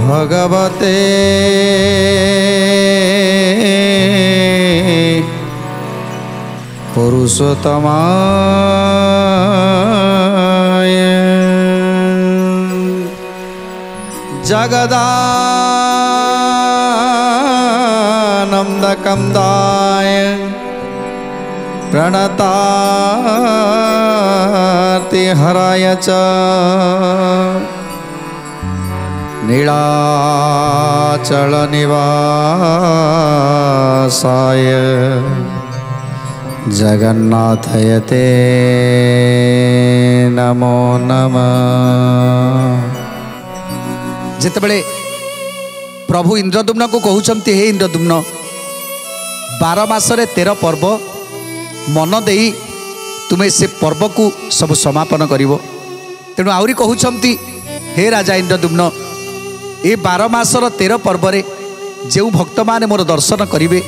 भगवते पुरुषोत्तमाय जगदानन्दकन्दाय प्रणतार्तिहराय च नीलाचलनिवासाय जगन्नाथयते नमो नमः। जितेबले प्रभु इंद्रदुम्न को कहते हे इंद्रदुम्न 12 मासरे 13 पर्व मन देई तुम्हें से पर्व को सब समापन करिवो। तेणु आउरी कहते हे राजा इंद्रदुम्न ए 12 मासर 13 पर्व जो भक्त माने मोर दर्शन करिवे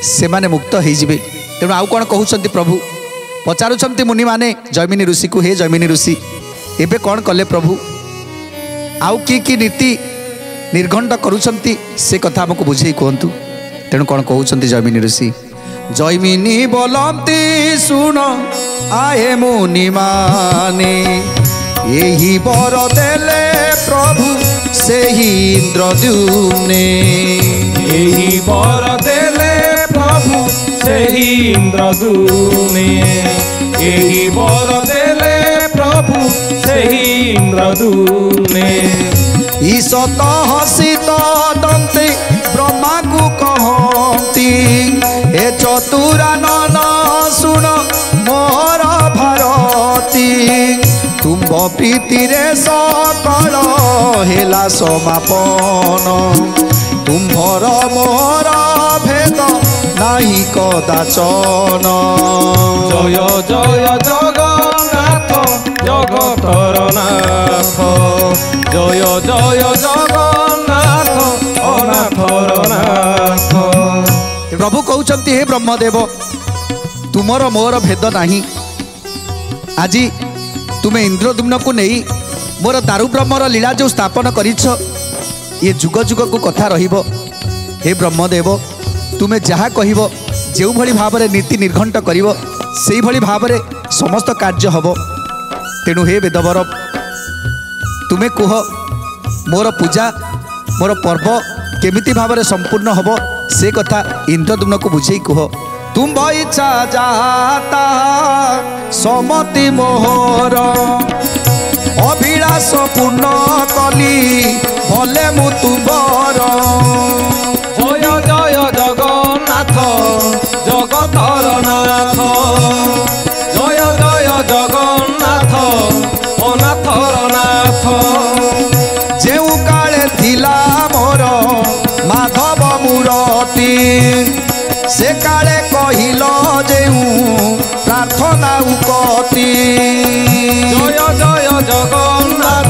सेमाने मुक्त हो जिवे। तेणु आउ कौन कहते प्रभु पचारुंट मुनि माने जैमिनी ऋषि को हे जैमिनी ऋषि एबे कौन कले प्रभु आउ कि नीति निर्घंट करुछंती से कथा हमको बुझे कहतु। तेणु कौन कहते जैमिनी ऋषि जैमिनी बोलती सुन आए मुनि माने यही बर देले प्रभु से ही इंद्रद्युम्ने यही बर देले प्रभु से ही इंद्रद्युम्ने यही बर देले प्रभु से ही इंद्रद्युम्ने। ईशत हसित दंते ब्रह्मा को कहती हे चतुरानन सुन मोर भारती तुम्भ प्रीति रे सकल हेला समापन तुम्भर मोर भेद नाही कदाचन। जय जय जगन्नाथ जगतर नाथ जय जय जगन्नाथ अनाथर नाथ। प्रभु कहते हे ब्रह्मदेव तुमर मोर भेद नाही आज तुम्हें इंद्रदुम्न को नहीं मोर दारु ब्रह्मर लीला जो स्थापन करिछ ये जुग जुग को कथा रहिबो। हे ब्रह्मदेव तुम्हें जहाँ कहिबो जो भली भाव में नीति निर्घंट करिवो सेई भली भाव में समस्त कार्य हबो। तेणु हे वेदवर तुम्हें कुह मोर पूजा मोर पर्व केमिति भाव में संपूर्ण हबो से कथा इंद्रदुम्न को बुझे कुह। तुम इच्छा जाता समति मोहर अभिलाष पूर्ण कली भले मु तुबर। जय जय जगन्नाथ जगतर नाथ जय जय जगन्नाथ अनाथर नाथ। जेउ काले थिला मोर माधव मूरती से काले कहिल जेउ प्रार्थना कति। जय जय जगन्नाथ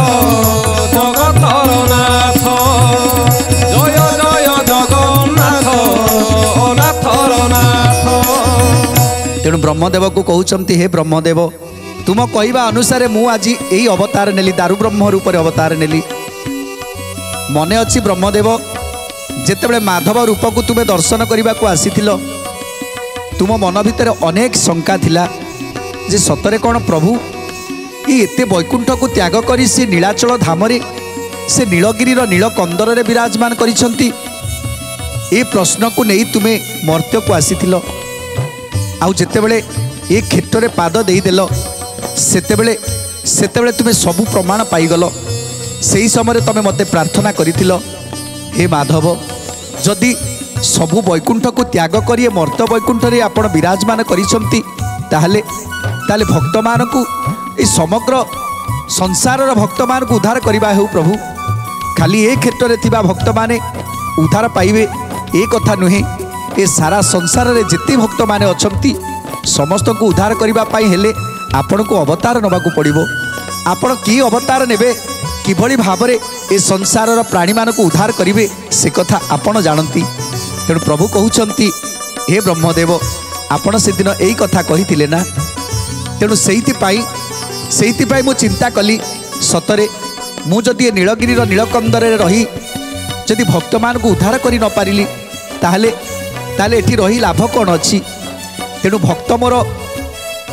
जगतर नाथ जय जय जगन्नाथ अनाथर नाथ। तेणु ब्रह्मदेव को कहते हे ब्रह्मदेव तुम कहवा अनुसार मु आज यही अवतार नेली दारु ब्रह्म रूप अवतार नेली। मने अच्छी ब्रह्मदेव जेतेबेले माधव रूप को तुम्हें दर्शन करने को आसीथिल तुम मन भितर अनेक शंका थिला जे सतरे कौन प्रभु ये एते वैकुंठ को त्याग करी से नीलाचल धामरे से नीलगिरीर नीलकंदर रे विराजमान करिसंती। ए प्रश्न को नहीं तुम्हें मर्त्य को आसीथिल आउ जेतेबेले ए क्षेत्र रे पाद देदेल सेतेबेले तुम्हें सबू प्रमाण पाईगल। सेही समय तमे मते प्रार्थना करिथिल हे माधव जदि सबू वैकुंठ को त्याग करिए मर्त्य वैकुंठ रे आपण विराजमान करिसंती ताहले भक्त मान को समग्र संसार भक्त मान को उद्धार करवा हो प्रभु। खाली ए क्षेत्र रे थिबा भक्त माने उद्धार पाइबे ए कथा नुहे ए सारा संसार रे जिते भक्त माने अछंती समस्त को उद्धार करबा पाई हेले आपण को अवतार नबा को पड़िबो। आपण की अवतार नेबे किभली भावरे ए संसार प्राणी मानक उद्धार करिवे से कथा आपण जानती। तेणु प्रभु कहउचंती हे ब्रह्मदेव आपण से दिन एई कथा कहिथिले ना, तेणु सेइथिपाई मु चिंता कली सतरे मु जदि नीलगिरी नीलकंदर रही जदि भक्त मान को उद्धार करि न पारिली ताहले एठी रही लाभ कौन अच्छी। तेणु भक्त मोर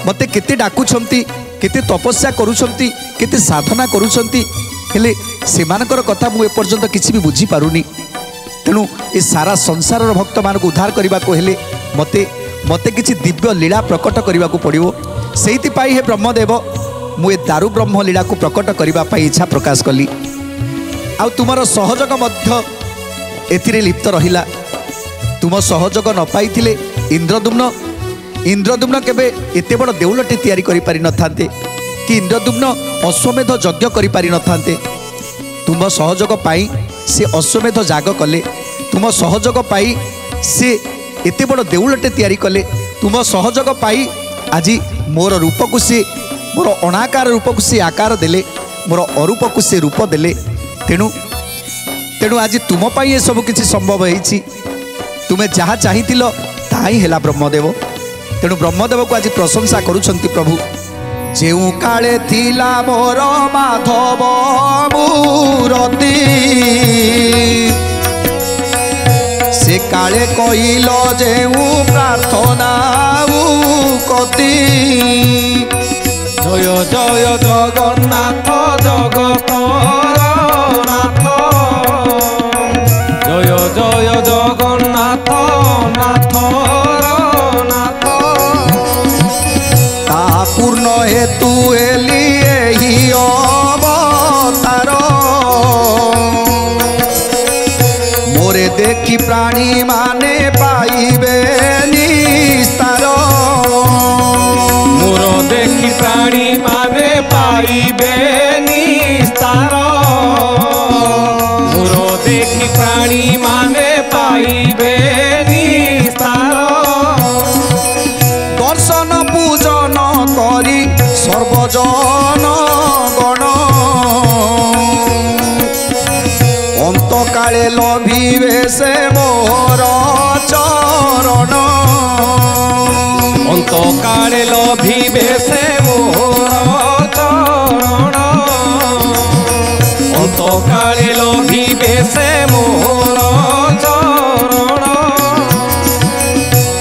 मते केते डाकुछंती, केते तपस्या करूछंती, केते साधना करूछंती, हेले सेमानकर कथा मु एपर्यंत किछि भी बुझी पारुनी। तेणु ए सारा संसार भक्त मान को उद्धार करने को हेले मते मते किछि दिव्य लीला प्रकट करने को पड़िवो। सेइथिपाई हे ब्रह्मदेव मु ए दारु ब्रह्म लीला को प्रकट करने पाई इच्छा प्रकाश कली। आ तुमर सहयोग मध्य एथिरे लिप्त रहिला। तुम सहयोग न पाइथिले इंद्रदुम्न केबे एते बड़ देउलटे तैयारी करि पारि न थांते कि इंद्रदुम्न अश्वमेध यज्ञ करि पारि न थांते। तुम सहयोग पाई से अश्वमेध याग कले, तुम सहयोग पाई से एते बड़ देउलटे तैयारी कले, तुम सहयोग पाई आज मोर रूप को से मोर अनाकार रूप को से आकार देले, मोर अरूप को से रूप देले। तेणु तेणु आज तुम पाई ये सब किछि संभव होईछि। तुमे जहाँ चाहिथिलो ताहा ही हेला ब्रह्मदेव। तेणु ब्रह्मदेव को आज प्रशंसा करुछंती प्रभु। जेउ काले थिला मोर माधव मूरति से काले कहिलो जेउ प्रार्थना कति। जय जय जगन्नाथ जगतर नाथ, जय जय जगन्नाथ नाथर नाथ। ता पूर्ण हेतु एली एही अवतार, मोरे देखी प्राणी माने पाइबे निस्तार। मोर देखी प्राणी माने पाइबे निस्तार, मोर देखी प्राणी माने पाइबे निस्तार। दर्शन पूजन करी सर्वजन गण, अंत काले लभिबे से मोर चरण। अंत काले लभिबे से मोर चरण, अंत काले लभिबे से मोर चरण।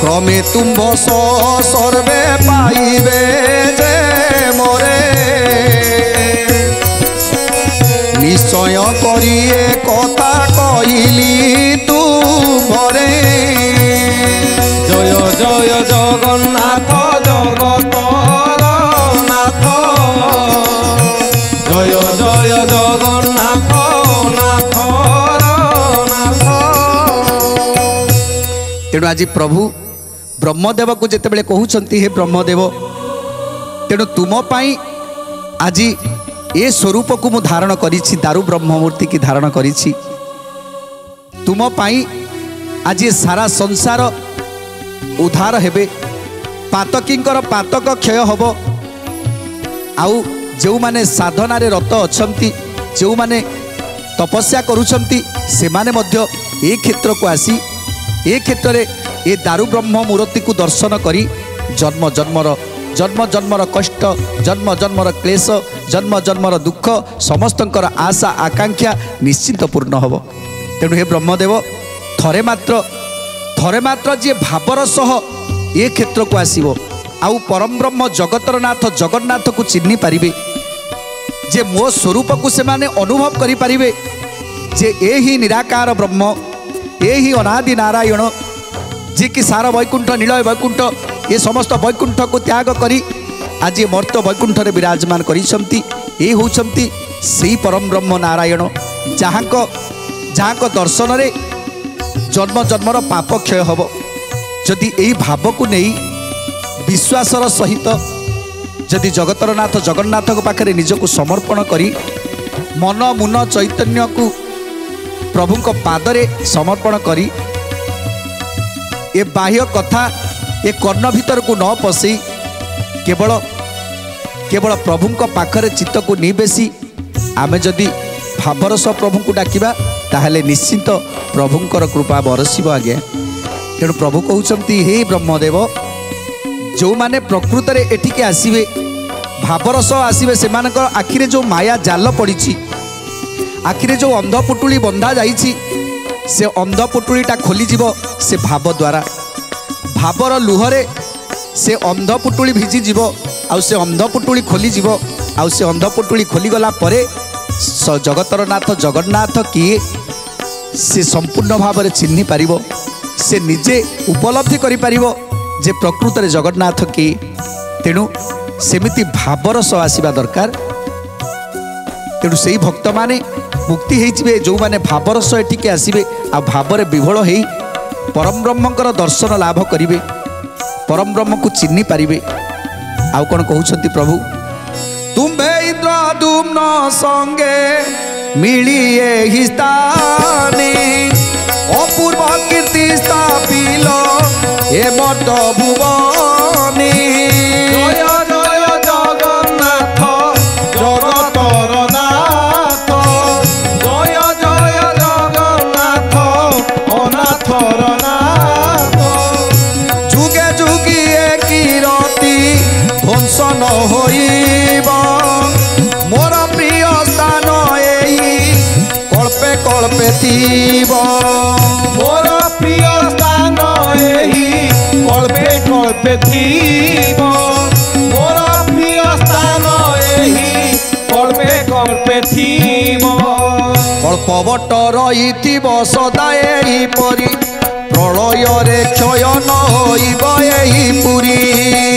क्रमे तुम्भ सर्वे पाइबे जे मोरे, निश्चय करिए कथा कहिली तुम्भरे। जय जय जगन्नाथ जगतर नाथ, जय जय जगन्नाथ नाथर नाथ। तेणु आज प्रभु ब्रह्मदेव को जिते बड़े कहउछंती हे ब्रह्मदेव, तेणु तुम पाई आज ए स्वरूप को मु धारण करिछि, दारु ब्रह्ममूर्ति की धारण करिछि। तुम पाई आज ये सारा संसार उद्धार हेबे, पातकींकर पातक क्षय हब। आउ जो माने साधना रे रत अछंती, जो माने तपस्या करूछंती, से माने मध्य ए क्षेत्र को आसी ए क्षेत्र रे ए दारु ब्रह्म मूर्ति को दर्शन करी जन्म जन्मर कष्ट, जन्म जन्मर क्लेश, जन्म जन्मर दुख समस्तंकर आशा आकांक्षा निश्चित पूर्ण हब। तेणु हे ब्रह्मदेव थरे मात्र जी भावर सह ए क्षेत्र को आसीबो, आउ परम ब्रह्म जगतर नाथ जगन्नाथ को चिन्ह पारिबे, जे मो स्वरूप को से माने अनुभव करि पारिबे, जे एही निराकार ब्रह्म, एही अनादि नारायण, जे कि सारा वैकुंठ नीलय वैकुंठ ये समस्त वैकुंठ को त्याग करी आज ये मर्त्य वैकुंठ रे विराजमान करिसंती। ए होउछंती सेही परम ब्रह्म नारायण, जहाँको दर्शन रे जन्म जन्मर पाप क्षय हब। जदि यही भाव को नहीं विश्वासर सहित जदि जगतर नाथ जगन्नाथ पाखे निजको समर्पण करी मन मुन चैतन्य को प्रभु को पादरे समर्पण करी ए बाह्य कथा ए कर्ण भीतर को न पशि केवल प्रभु पाखरे चित्त को नहीं बेसी आमे जदि भावरस प्रभु को डाकिबा ताहले निश्चिंत प्रभुंकर कृपा बरसिब आज्ञा। तेणु प्रभु कहते हे ब्रह्मदेव जो माने प्रकृत रे एठिके आसीबे भावरस आसीबे सेमानकर आखिरे जो माया जाल पड़ी आखिरे जो अंधपुटुली बंधा जाइछि से अंधपुटुलीटा खोलीजिब से भाव द्वारा भावर लुहरे से अंधपुटुली भिजिजिब आउ से अंधपुटुली खोलीजिब आउ से अंधपुटुली खोलीगला परे जगतर नाथ जगन्नाथ किए से संपूर्ण भाव में चिन्ह पारिब से निजे उपलब्धि करि पारिब जे प्रकृत रे जगन्नाथ किए। तेणु सेमिति भावरस आसीबा दरकार। तेणु से भक्त माने मुक्ति होइजिबे जो माने भावरस एटिके आसीबे आ भावरे विभोल होई परम ब्रह्मकर दर्शन लाभ करिवे परम ब्रह्म को चिन्ह पारिबे। आउ कोन कहउछंती प्रभु तुम्बे इंद्र दुम्न संगे मिलिए ही स्थाने अपूर्व कीर्ति स्थापिल ए मट भुवने। जय जय जगन्नाथ जगतर नाथ जय जय जगन्नाथ अनाथर नाथ जुगे जुगिए कीरति ध्वंस न होइब मोर प्रिय स्थान एही कल्पे कल्पे थीब मोर प्रिय स्थान एही कल्पे कल्पे थीब मोर प्रिय स्थान एही कल्पे कल्पे थीब कल्पवट रहिथिब सदा एही परी प्रलय रे क्षय न होइब एही पुरी।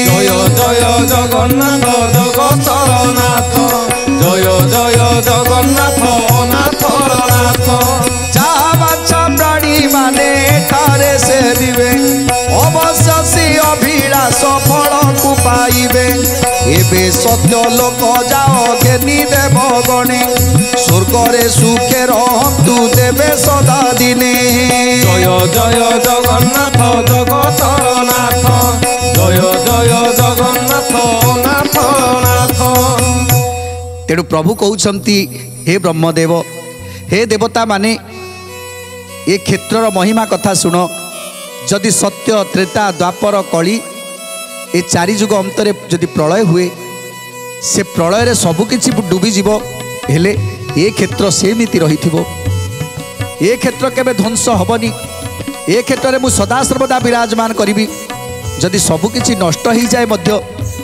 जय जय जगन्नाथ जगतर नाथ जय जय जगन्नाथ अनाथर नाथ जहाँ बाछा प्राणी माने ठारे से दिवे अवश्य से अभिलाष फल को पाइबे एबे सत्य लोक जाओ घेनी देव गणे स्वर्गरे सुखे रहतु देवे सदा दिने। जय जय जगन्नाथ जगतर नाथ जय जय जगन्नाथ अनाथर नाथ। तेणु प्रभु कहउछंती हे ब्रह्मदेव हे देवता माने ए क्षेत्रर महिमा कथा शुण जदि सत्य त्रेता द्वापर कली ए चारि जुग अंतरे जदि प्रलय हुए से प्रलय रे सबु किछि डूबी जीव हेले ए क्षेत्र सेमिति रहिथिबो ए क्षेत्र केबे ध्वंस हबनी ए क्षेत्र रे मु सदा सर्वदा विराजमान करिबी जदि सबु किछि नष्ट हो जाए मध्य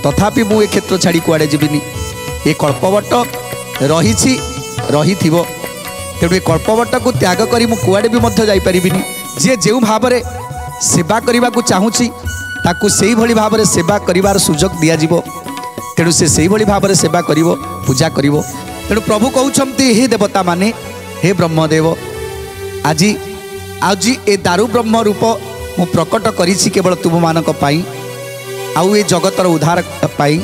तथापि मु ए क्षेत्र छाड़ी कुआडे जीविनी ए कल्पवट रहिछि रहिथिबो। तेणु ए कल्पवट को त्याग करी मु कुआडे भी मध्य जाई परिबिनी जे जेउ भाबरे सेवा करबा को चाहूची ताकू सेही भली भाबरे सेवा करिवार सुजोग दिया जिवो। तेणु से सेही भली भाबरे सेवा करिवो पूजा करिवो। तेणु प्रभु कहउछंती हे देवता माने हे ब्रह्मदेव आजी आजी ए दारु ब्रह्म रूप मु प्रकट करिछि केवल तुम मानक पाई आउ ए जगतर उद्धार पाई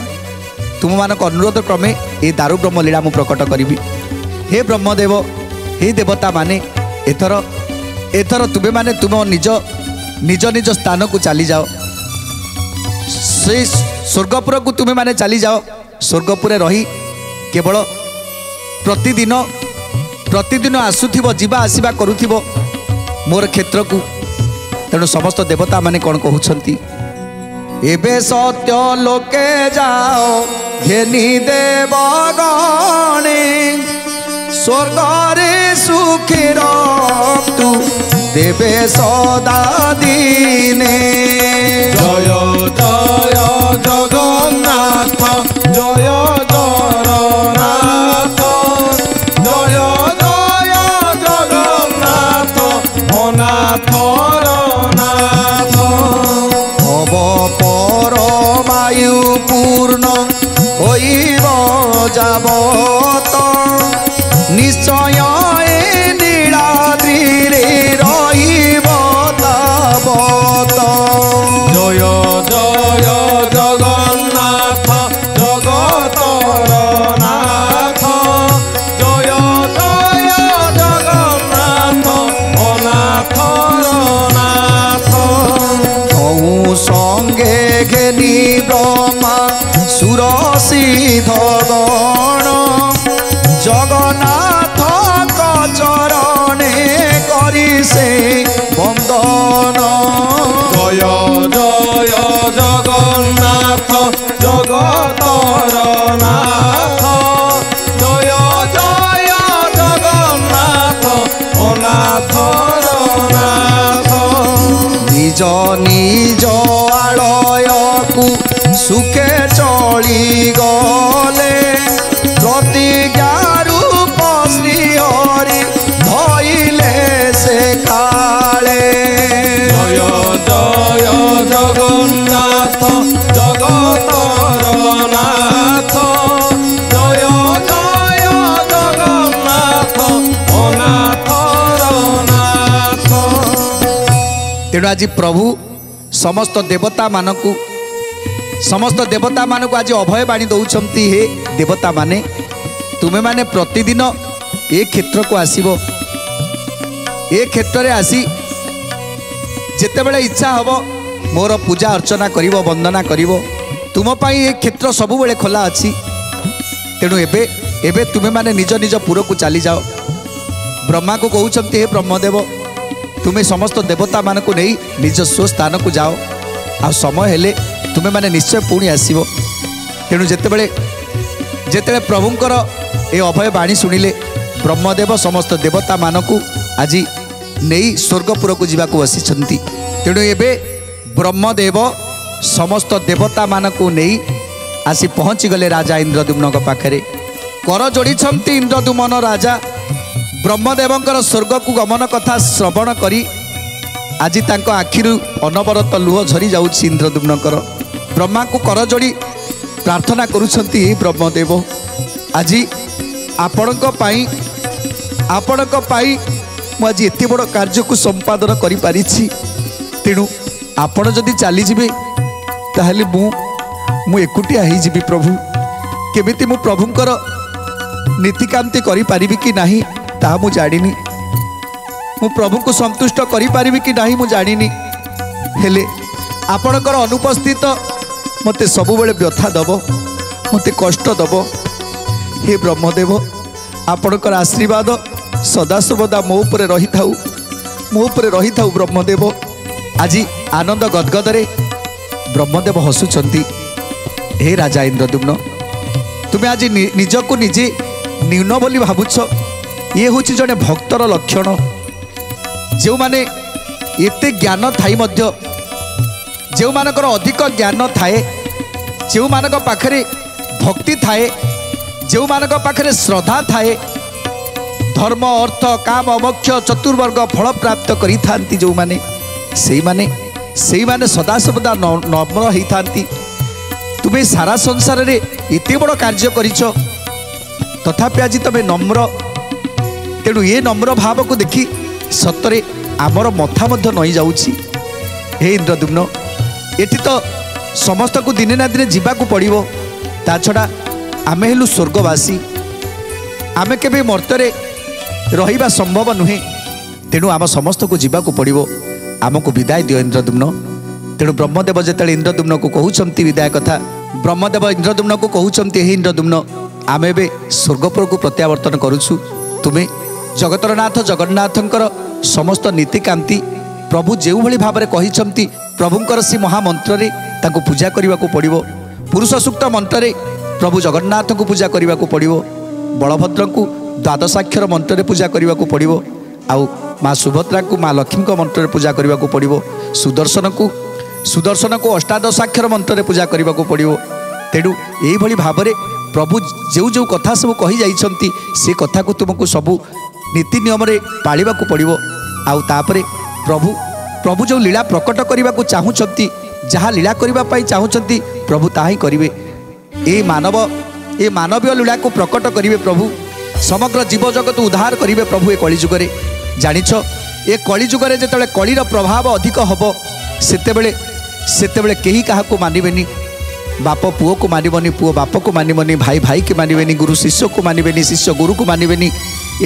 तुम मानक अनुरोध क्रमे ए दारु ब्रह्म लीला मु प्रकट करिवि। हे ब्रह्मदेव हे देवता माने एथर एथर तुमे माने तुम निज निज निज स्थान को चली जाओ से स्वर्गपुर को तुमे माने चली जाओ स्वर्गपुर रही केवल प्रतिदिन प्रतिदिन आसुथिबो जीवा आसीबा करुथिबो मोर क्षेत्र को। तेणु समस्त देवता माने कौन कहउछंती एबे सत्य लोके जाओ घेनी देव गणे स्वर्गरे सुखी रखतु देवे सदा दिने। जय जय जगन्नाथ जय जगन्नाथ जय जय जगन्नाथ अनाथर नाथ भव परमायु पूर्ण होइब जाबत निश्चय ए नीलाद्रि रे रहिब ताबत। जय जय जगन्नाथ जगतर नाथ जय जय जगन्नाथ अनाथर नाथ कौ संगे घेनी ब्रह्मा सुर सिद्ध गण जगन्नाथ চরণে করি সে বন্দন। জয় জয় জগন্নাথ জগতর নাথ, জয় জয় জগন্নাথ অনাথর নাথ। নিজ নিজ আলয়কু সুখে চলি গলে, ପ୍ରତିଜ୍ଞା ରୂପ ଶ୍ରୀ ହରି ଧଇଲେ ସେ କାଳେ। জয় জয় জগন্নাথ জগতর নাথ, জয় জয় জগন্নাথ অনাথর নাথ। ତେଣୁ ଆଜି ପ୍ରଭୁ ସମସ୍ତ ଦେବତାମାନଙ୍କୁ ଆଜି ଅଭୟ ବାଣୀ ଦେଉଛନ୍ତି। ହେ ଦେବତାମାନେ, ତୁମେମାନେ ପ୍ରତିଦିନ ଏ କ୍ଷେତ୍ରକୁ ଆସିବ। ଏ କ୍ଷେତ୍ରରେ ଆସି ଯେତେବେଳେ ଇଚ୍ଛା ହେବ ମୋର ପୂଜା ଅର୍ଚ୍ଚନା କରିବ, ବନ୍ଦନା କରିବ। ତୁମ ପାଇଁ ଏ କ୍ଷେତ୍ର ସବୁବେଳେ ଖୋଲା ଅଛି। ତେଣୁ ଏବେ ତୁମେମାନେ ନିଜ ନିଜ ପୁରକୁ ଚାଲିଯାଅ। ବ୍ରହ୍ମାକୁ କହୁଛନ୍ତି, ହେ ବ୍ରହ୍ମଦେବ, ତୁମେ ସମସ୍ତ ଦେବତାମାନଙ୍କୁ ନେଇ ନିଜ ସ୍ୱସ୍ଥାନକୁ ଯାଅ। ଆଉ ସମୟ ହେଲେ ତୁମେମାନେ ନିଶ୍ଚୟ ପୁଣି ଆସିବ। ତେଣୁ ଯେତେବେଳେ ପ୍ରଭୁଙ୍କର ଏ ଅଭୟ ବାଣୀ ଶୁଣିଲେ, ବ୍ରହ୍ମଦେବ ସମସ୍ତ ଦେବତାମାନଙ୍କୁ ଆଜି ନେଇ ସ୍ୱର୍ଗପୁରକୁ ଯିବାକୁ ବସିଛନ୍ତି। ତେଣୁ ଏବେ ବ୍ରହ୍ମଦେବ ସମସ୍ତ ଦେବତାମାନଙ୍କୁ ନେଇ ଆସି ପହଞ୍ଚିଗଲେ ରାଜା ଇନ୍ଦ୍ରଦ୍ୟୁମ୍ନଙ୍କ ପାଖରେ। କର ଯୋଡ଼ିଛନ୍ତି ଇନ୍ଦ୍ରଦ୍ୟୁମ୍ନ ରାଜା। ବ୍ରହ୍ମଦେବଙ୍କର ସ୍ୱର୍ଗକୁ ଗମନ କଥା ଶ୍ରବଣ କରି ଆଜି ତାଙ୍କ ଆଖିରୁ ଅନବରତ ଲୁହ ଝରି ଯାଉଛି ଇନ୍ଦ୍ରଦ୍ୟୁମ୍ନଙ୍କର। ବ୍ରହ୍ମାଙ୍କୁ କର ଯୋଡ଼ି ପ୍ରାର୍ଥନା କରୁଛନ୍ତି, ହେ ବ୍ରହ୍ମଦେବ, ଆଜି ଆପଣଙ୍କ ପାଇଁ ମୁଁ ଆଜି ଏତେ ବଡ଼ କାର୍ଯ୍ୟକୁ ସମ୍ପାଦନ କରିପାରିଛି। ତେଣୁ ଆପଣ ଯଦି ଚାଲିଯିବେ ତାହେଲେ ମୁଁ ଏକୁଟିଆ ହେଇଯିବି। ପ୍ରଭୁ, କେମିତି ମୁଁ ପ୍ରଭୁଙ୍କର ନୀତିକାନ୍ତି କରିପାରିବି କି ନାହିଁ ତାହା ମୁଁ ଜାଣିନି। ମୁଁ ପ୍ରଭୁଙ୍କୁ ସନ୍ତୁଷ୍ଟ କରିପାରିବି କି ନାହିଁ ମୁଁ ଜାଣିନି। ହେଲେ ଆପଣଙ୍କର ଅନୁପସ୍ଥିତ ମୋତେ ସବୁବେଳେ ବ୍ୟଥା ଦେବ, ମୋତେ କଷ୍ଟ ଦେବ। ହେ ବ୍ରହ୍ମଦେବ, ଆପଣଙ୍କର ଆଶୀର୍ବାଦ ସଦାସର୍ବଦା ମୋ ଉପରେ ରହିଥାଉ ବ୍ରହ୍ମଦେବ। ଆଜି ଆନନ୍ଦ ଗଦଗଦରେ ବ୍ରହ୍ମଦେବ ହସୁଛନ୍ତି। ହେ ରାଜା ଇନ୍ଦ୍ରଦ୍ୟୁମ୍ନ, ତୁମେ ଆଜି ନିଜକୁ ନିଜେ ନ୍ୟୁନ ବୋଲି ଭାବୁଛ। ଇଏ ହେଉଛି ଜଣେ ଭକ୍ତର ଲକ୍ଷଣ। ଯେଉଁମାନେ ଏତେ ଜ୍ଞାନ ଥାଇ ମଧ୍ୟ, ଯେଉଁମାନଙ୍କର ଅଧିକ ଜ୍ଞାନ ଥାଏ, ଯେଉଁମାନଙ୍କ ପାଖରେ ଭକ୍ତି ଥାଏ, ଯେଉଁମାନଙ୍କ ପାଖରେ ଶ୍ରଦ୍ଧା ଥାଏ, ଧର୍ମ ଅର୍ଥ କାମ ମୋକ୍ଷ ଚତୁର୍ବର୍ଗ ଫଳ ପ୍ରାପ୍ତ କରିଥାନ୍ତି ସେଇମାନେ ସଦାସର୍ବଦା ନମ୍ର ହେଇଥାନ୍ତି। ତୁମେ ସାରା ସଂସାରରେ ଏତେ ବଡ଼ କାର୍ଯ୍ୟ କରିଛ, ତଥାପି ଆଜି ତୁମେ ନମ୍ର। ତେଣୁ ଏ ନମ୍ର ଭାବକୁ ଦେଖି ସତରେ ଆମର ମଥା ମଧ୍ୟ ନଇଁ ଯାଉଛି। ହେ ଇନ୍ଦ୍ରଦ୍ୟୁମ୍ନ, ଏଠି ତ ସମସ୍ତଙ୍କୁ ଦିନେ ନା ଦିନେ ଯିବାକୁ ପଡ଼ିବ। ତା ଛଡ଼ା ଆମେ ହେଲୁ ସ୍ୱର୍ଗବାସୀ, ଆମେ କେବେ ମର୍ତ୍ତ୍ୟରେ ରହିବା ସମ୍ଭବ ନୁହେଁ। ତେଣୁ ଆମ ସମସ୍ତଙ୍କୁ ଯିବାକୁ ପଡ଼ିବ। ଆମକୁ ବିଦାୟ ଦିଅ ଇନ୍ଦ୍ରଦ୍ୟୁମ୍ନ। ତେଣୁ ବ୍ରହ୍ମଦେବ ଯେତେବେଳେ ଇନ୍ଦ୍ରଦ୍ୟୁମ୍ନକୁ କହୁଛନ୍ତି ବିଦାୟ କଥା, ବ୍ରହ୍ମଦେବ ଇନ୍ଦ୍ରଦ୍ୟୁମ୍ନକୁ କହୁଛନ୍ତି, ହେ ଇନ୍ଦ୍ରଦ୍ୟୁମ୍ନ, ଆମେ ଏବେ ସ୍ୱର୍ଗପୁରକୁ ପ୍ରତ୍ୟାବର୍ତ୍ତନ କରୁଛୁ। ତୁମେ ଜଗତର ନାଥ ଜଗନ୍ନାଥଙ୍କର ସମସ୍ତ ନୀତିକାନ୍ତି ପ୍ରଭୁ ଯେଉଁଭଳି ଭାବରେ କହିଛନ୍ତି, ପ୍ରଭୁଙ୍କର ସେ ମହାମନ୍ତ୍ରରେ ତାଙ୍କୁ ପୂଜା କରିବାକୁ ପଡ଼ିବ। ପୁରୁଷ ସୂକ୍ତ ମନ୍ତ୍ରରେ ପ୍ରଭୁ ଜଗନ୍ନାଥଙ୍କୁ ପୂଜା କରିବାକୁ ପଡ଼ିବ। ବଳଭଦ୍ରଙ୍କୁ ଦ୍ୱାଦଶାକ୍ଷର ମନ୍ତ୍ରରେ ପୂଜା କରିବାକୁ ପଡ଼ିବ। ଆଉ ମା ସୁଭଦ୍ରାଙ୍କୁ ମା ଲକ୍ଷ୍ମୀଙ୍କ ମନ୍ତ୍ରରେ ପୂଜା କରିବାକୁ ପଡ଼ିବ। ସୁଦର୍ଶନକୁ ଅଷ୍ଟାଦଶାକ୍ଷର ମନ୍ତ୍ରରେ ପୂଜା କରିବାକୁ ପଡ଼ିବ। ତେଣୁ ଏଇଭଳି ଭାବରେ ପ୍ରଭୁ ଯେଉଁ କଥା ସବୁ କହିଯାଇଛନ୍ତି, ସେ କଥାକୁ ତୁମକୁ ସବୁ ନୀତି ନିୟମରେ ପାଳିବାକୁ ପଡ଼ିବ। ଆଉ ତାପରେ ପ୍ରଭୁ ଯେଉଁ ଲୀଳା ପ୍ରକଟ କରିବାକୁ ଚାହୁଁଛନ୍ତି, ଯାହା ଲୀଳା କରିବା ପାଇଁ ଚାହୁଁଛନ୍ତି, ପ୍ରଭୁ ତାହା ହିଁ କରିବେ। ଏ ମାନବୀୟ ଲୀଳାକୁ ପ୍ରକଟ କରିବେ ପ୍ରଭୁ। ସମଗ୍ର ଜୀବଜଗତ ଉଦ୍ଧାର କରିବେ ପ୍ରଭୁ ଏ କଳିଯୁଗରେ। ଜାଣିଛ, ଏ କଳିଯୁଗରେ ଯେତେବେଳେ କଳିର ପ୍ରଭାବ ଅଧିକ ହେବ, ସେତେବେଳେ କେହି କାହାକୁ ମାନିବେନି। ବାପ ପୁଅକୁ ମାନିବନି, ପୁଅ ବାପକୁ ମାନିବନି, ଭାଇ ଭାଇକି ମାନିବେନି, ଗୁରୁ ଶିଷ୍ୟକୁ ମାନିବେନି, ଶିଷ୍ୟ ଗୁରୁକୁ ମାନିବେନି।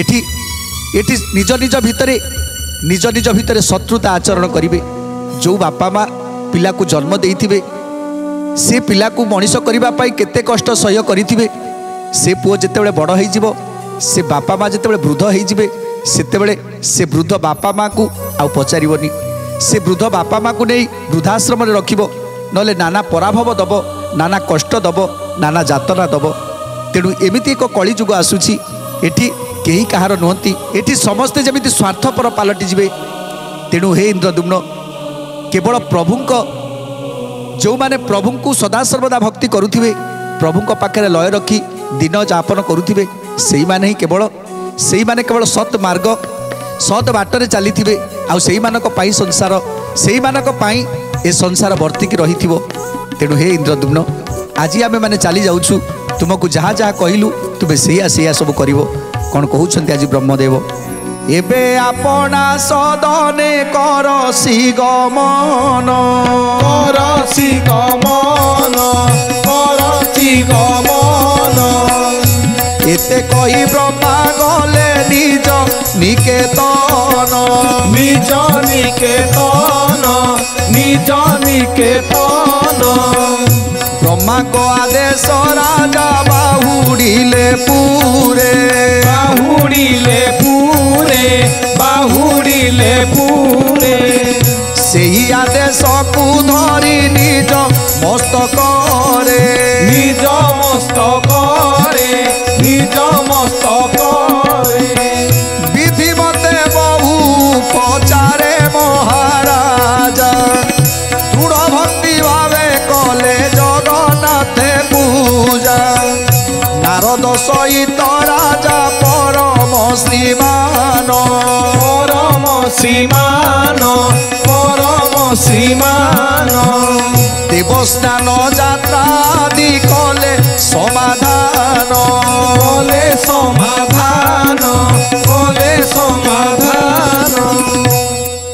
ଏଠି ନିଜ ନିଜ ଭିତରେ ଶତ୍ରୁତା ଆଚରଣ କରିବେ। ଯେଉଁ ବାପା ମା ପିଲାକୁ ଜନ୍ମ ଦେଇଥିବେ, ସେ ପିଲାକୁ ମଣିଷ କରିବା ପାଇଁ କେତେ କଷ୍ଟ ସହ୍ୟ କରିଥିବେ, ସେ ପୁଅ ଯେତେବେଳେ ବଡ଼ ହେଇଯିବ, ସେ ବାପା ମା ଯେତେବେଳେ ବୃଦ୍ଧ ହେଇଯିବେ, सेतेबेले से वृद्ध बापा माँ को आउ पचारिबनी से वृद्ध बापा माँ को नहीं वृद्धाश्रम रखिब नले नाना पराभव दब नाना कष्ट दब नाना जातना दब तेणु एमिति एक कली जुग आसुची एठी केही कहार नुहति एठी समस्ते जमिति स्वार्थपर पालटि जिवे तेणु हे इंद्रदुम्न केवल प्रभुंक जो माने प्रभु को सदासर्वदा भक्ति करुथिबे प्रभुंक पाखरे लय रखी दिन यापन करुथिबे सेही माने केवल सत मार्ग सत बाटरे चली आउ सेही मानक पाई संसार सेही मानक पाई ए संसार वर्तिकी रहिथिबो तेणु हे इंद्रदुम्न आज आमे माने चली जाउछु तुमको जहाँ जहाँ कहलु तुमे सेया सब करिवो कौन कहउछन्ति आज ब्रह्मदेव एबे आपना सदने करसी गमन एते कही ब्रह्मा गले निज निकेतन ब्रह्मा को आदेश राजा बाहुड़िले पूरे सेही आदेश को धरी निज मस्तक विधि मते बहु पचारे महाराजा दृढ़ भक्ति भावे कले जगन्नाथे पूजा नारद सहित राजा परम श्रीमान देवस्नान यात्रा आदि कले समाधान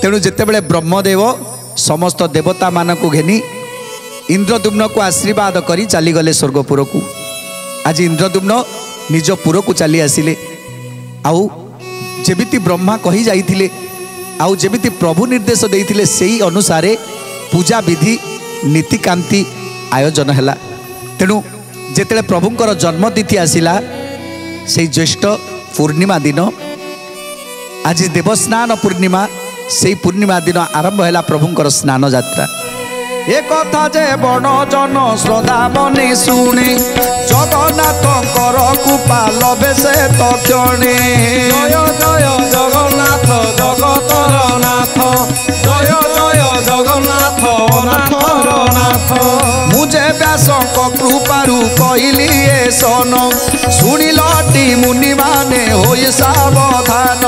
तेणु जेतेबेले ब्रह्मदेव समस्त देवता मानक घेनी इंद्रदुम्न को आशीर्वाद करी चलीगले स्वर्गपुर को आज इंद्रदुम्न निज पुर को चली आसिले आउ जेमिति ब्रह्मा कही जाइथिले आउ जेमिति प्रभु निर्देश देइथिले सेही अनुसारे पूजा विधि नीतिकांति आयोजन हैला तेणु जेतेले प्रभुंकर जन्मतिथि आसिला से ज्येष्ठ पूर्णिमा दिन आज देवस्नान पूर्णिमा से पूर्णिमा दिन आरंभ है प्रभुंकर स्नान यात्रा ए कथा जे बण जन श्रद्धा मनी शुणी जगन्नाथंकर कृपा लभे से तक्षणे जय जय जगन्नाथ जगतर नाथ जय जय जगन्नाथ नाथर नाथ मुझे व्यासक कृपारू कहली ए सन शुणिलटी मुनि माने होई सावधान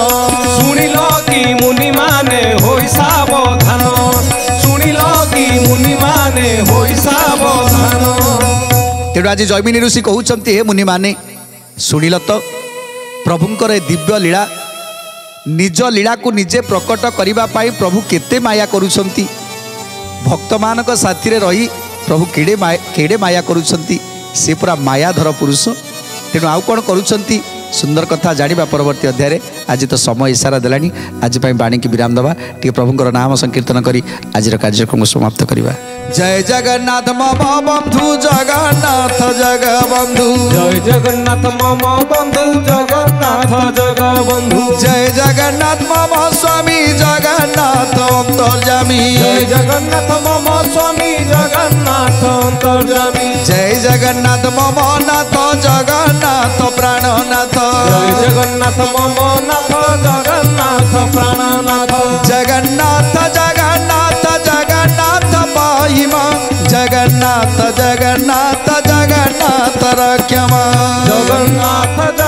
शुणिल कि मुनि माने होई सावधान शुणिल कि मुनि माने होई सावधान तेणु आज जैमिनी ऋषि कहते हे मुनि माने शुणिल तो प्रभुंकर दिव्य लीला निज लीला को निजे प्रकट करने प्रभु केते माया करुछंती भक्त मानक साथी रही प्रभु केड़े माया करुछंती से पूरा मायाधर पुरुष तेणु आउ कौन करुछंती सुंदर कथा जानिबा परवर्ती अध्याय आज तो समय इशारा देलानी आज बाणी की विराम दबा टी प्रभुंकर नाम संकीर्तन करी आज कार्यक्रम समाप्त करवा जय जगन्नाथ मम बंधु जगन्नाथ जगबंधु जय जगन्नाथ मम बंधु जगन्नाथ जगबंधु जय जगन्नाथ मम स्वामी जगन्नाथ अंतर्यामी जय जगन्नाथ मम स्वामी जगन्नाथ अंतर्यामी जय जगन्नाथ मम नाथ जगन्नाथ प्राणनाथ जय जगन्नाथ मम नाथ जगन्नाथ प्राणनाथ जगन्नाथ जगन्नाथ जगन्नाथ पाहिमा जगन्नाथ जगन्नाथ जगन्नाथ रक्षमा जगन्नाथ